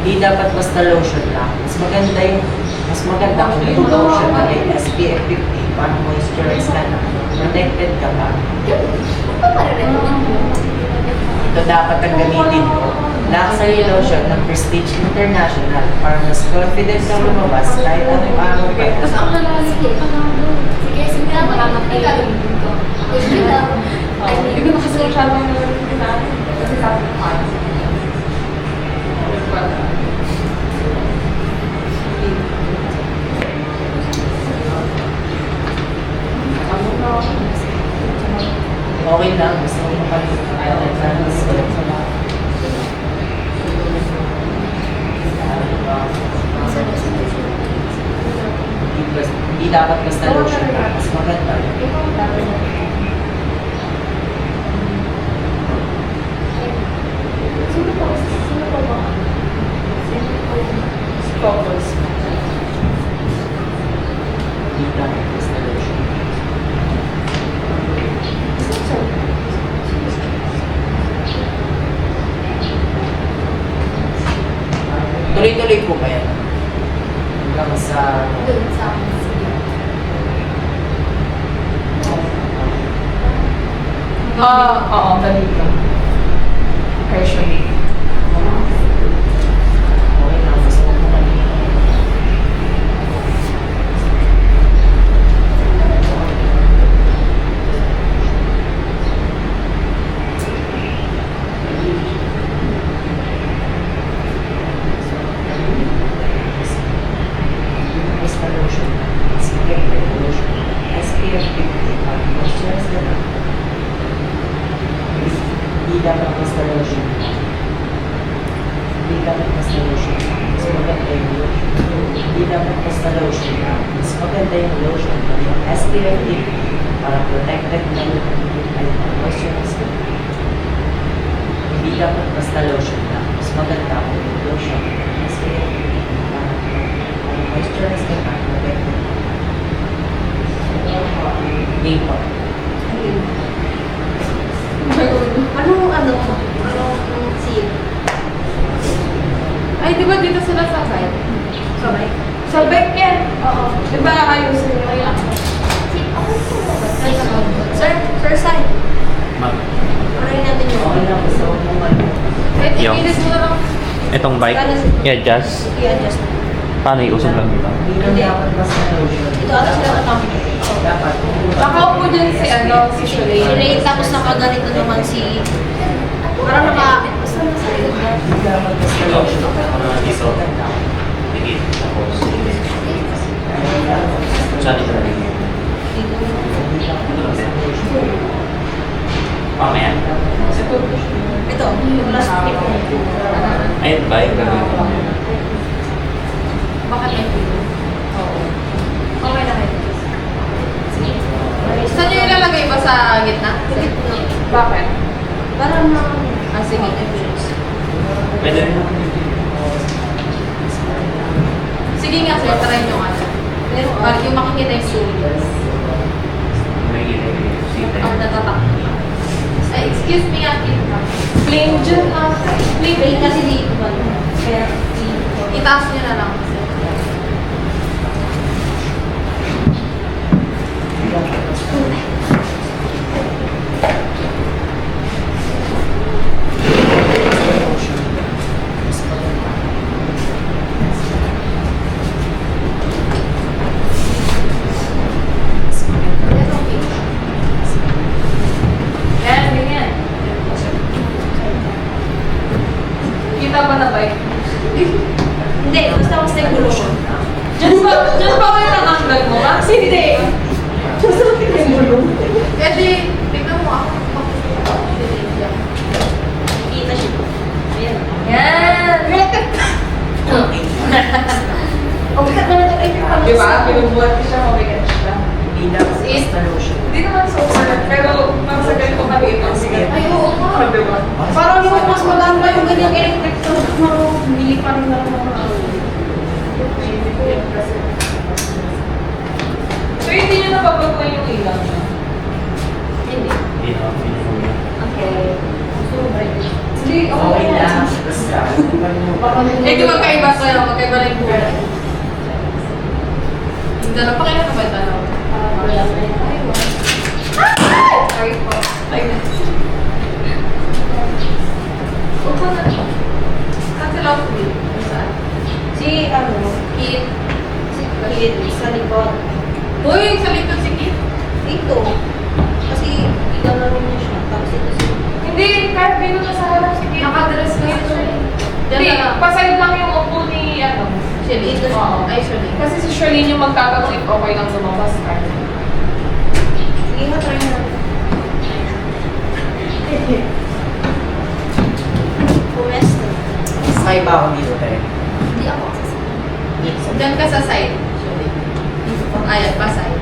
Hindi dapat basta lotion lang. Mas maganda kung yung lotion na may SPF 50 para moisturize ka na. Protected ka ba? Ito dapat ang gamitin mo. Luxury lotion ng Prestige International para mas confident kang lumabas kahit anong araw ka. Tapos ako nalalagay. Sige na, makakapagay. Hindi ko kasi masyadong natin. Kasi sabi ko paano. Okay lang, gusto mo makalimutan. Hindi dapat basta lotion lang. Mas maganda. Sino po ba? Focus. Hindi dapat basta lotion. Tuloy-tuloy po ba yan? Hanggang sa... Doon sa akin. Oo, ganito. Usually. Okay lang, gusto mo makalimutan. Basta lotion. Protected lotion. SPF 50 para moisturize ka na. Hindi dapat basta lotion. Hindi dapat basta lotion. Mas maganda yung lotion. Hindi dapat basta lotion. Mas maganda yung lotion. Yung SPF 50 para protected na ay moisturize ka na. Hindi dapat basta lotion lang. Mas maganda kung yung lotion. SPF 50 para moisturize ka na. Protected. Hindi po. Anong seal? Ay, di ba dito sila sa side? Sabay? Sa back yan. Oo. Di ba ayusin nyo? Ayan. Sir, side. Ma'am, Parayin natin yung Okay lang. Gusto mo Kahit Yung- ikilis mo na lang. itong bike, i-adjust. i-adjust. Paano iusog lang dito? Hindi dapat basta lotion. Ito ata sila katapos. Dapat. Nakaupo dyan si si Shalane. Shalane, tapos nakaganito naman si... Parang basta nasa likod na. Hindi dapat basta lotion. Dito. Digit. Tapos, saan ito na rin? Mamaya. Ito, yung last clip mo. Ayun, bike. Gagawin ko. Bakit may pilo? Oo. Okay na kayo. Sige. Saan nyo ilalagay ba sa gitna? Bakit? Para na... Sige. Pwede rin. Sige nga, sir. Try nyo nga. Pero, Para yung makikita yung sulit. May sita. Ang natatak. Ay, excuse me nga. Plain dyan plain kasi dito ba? Kaya, Itaas nyo na lang. Yan, ganyan. Kita ba na bike? hindi, basta yung lotion. Diyan ba kayo ng angle mo? Kasi hindi. Eh di, tignan mo ako. Kita siya. Ayan. Yan! Okay ka na ito. Di ba? Pinubuhat ko siya, mabigat siya. Hindi dapat basta lotion. Hindi naman sobrang, pero nasa ganito kaliit ang sigat. Ay, oo nga. Di ba? Parang yung mas maganda yung ganyang electric to. Hindi pa rin na lang mga So hindi nyo napapaguan yung ilaw niya? Hindi. Hindi na. Okay. So, right. Hindi, Okay lang. Basta isa. Eh, di magkaiba ko yun. Magkaiba rin po. Yung dalawa, pakailan na ba yung dalawa? Sorry po. Ay, huwag ko na. Cancel off me. Saan? Si, ano, Kit. si Kid, sa likod. Uy, sa likod si Kit. Dito. Kasi, ikaw na rin niya siya. Tapos ito si... Hindi, kahit bino na sa harap si Kit. Nakadress na yun siya. Hindi, pasayad lang yung upo ni, ano, Shelly. Ito Oo. Ay, sorry. Kasi si Charlene yung magtatanong if okay lang lumabas ka. Sige nga, try na. Pumesto. Sakay ba ako dito, te? Hindi ako. Diyan ka sa side. Ayan, pa side.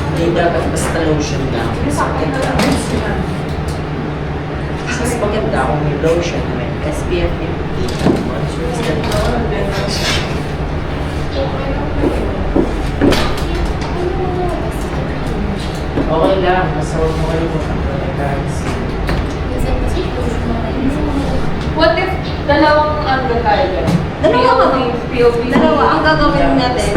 Hindi dapat basta lotion lang. Mas maganda. Mas maganda kung may lotion na may SPF 50 moisturizer. Okay lang. Basta huwag mo kalimutan protectahan yung skin. What if dalawang ano tayo dyan? Dalawa POV, ba? POV. Dalawa, ang gagawin natin.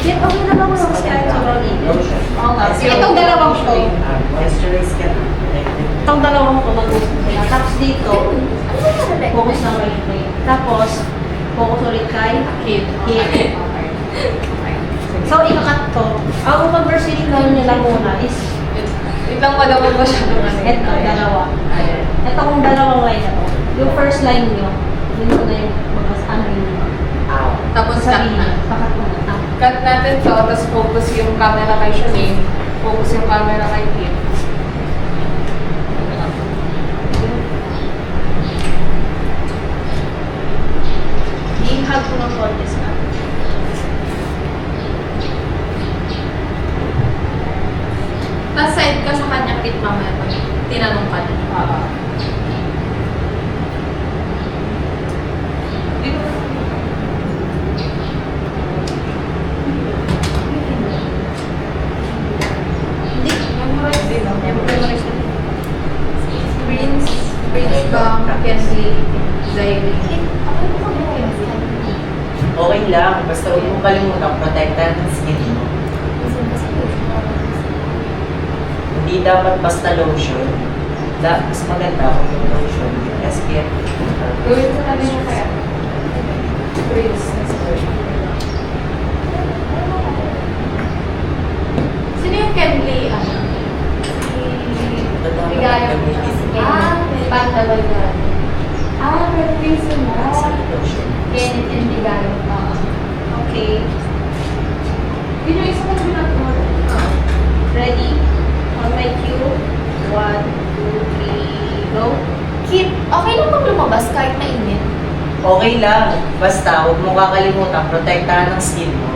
Yan, okay na lang ako sa sobrang init. Lotion. Oo nga. Sige, itong dalawang to. Moisturize ka na. Protected. Itong dalawang to, mag-usap sila. Tapos dito, focus na kay Kid. Tapos, focus ulit kay Kid. Kid. Okay. So, ikakat to. Ang conversation nila muna is Itang madamag mo siya ng ano. ito, dalawa. Ayan. Ito kung dalawang line na to. Yung first line nyo, yun ko na yung ano yun. Ow. Tapos cut Sabihin, na. pakat mo na. Cut natin to, tapos focus yung camera kay Charlene. Focus yung camera kay Kid. I-hug ko ng konti sa Tapos side ka sa kanya, Kid, mamaya pag tinanong ka na. Di ba? Hindi. Memorize din ako. Memorize na. Prince Bang, Kensley, Zaire. Okay lang. Basta huwag mo kalimutan protectahan ng skin mo. Hindi dapat basta lotion. Mas maganda kung yung lotion with SPF 50. Gawin sa tabi mo kaya. Prince. Sino yung Kenley? Ano? Si Bigayo. Panda Bigayo. Red Prince yun na. Lotion. Ken and Bigayo. Okay. Yun yung isa kong pinatuwa. Ready? On my cue. 1, 2, 3, go. Kid, okay lang pag lumabas kahit mainit? Okay lang. Basta huwag mo kakalimutan protectahan ng skin mo.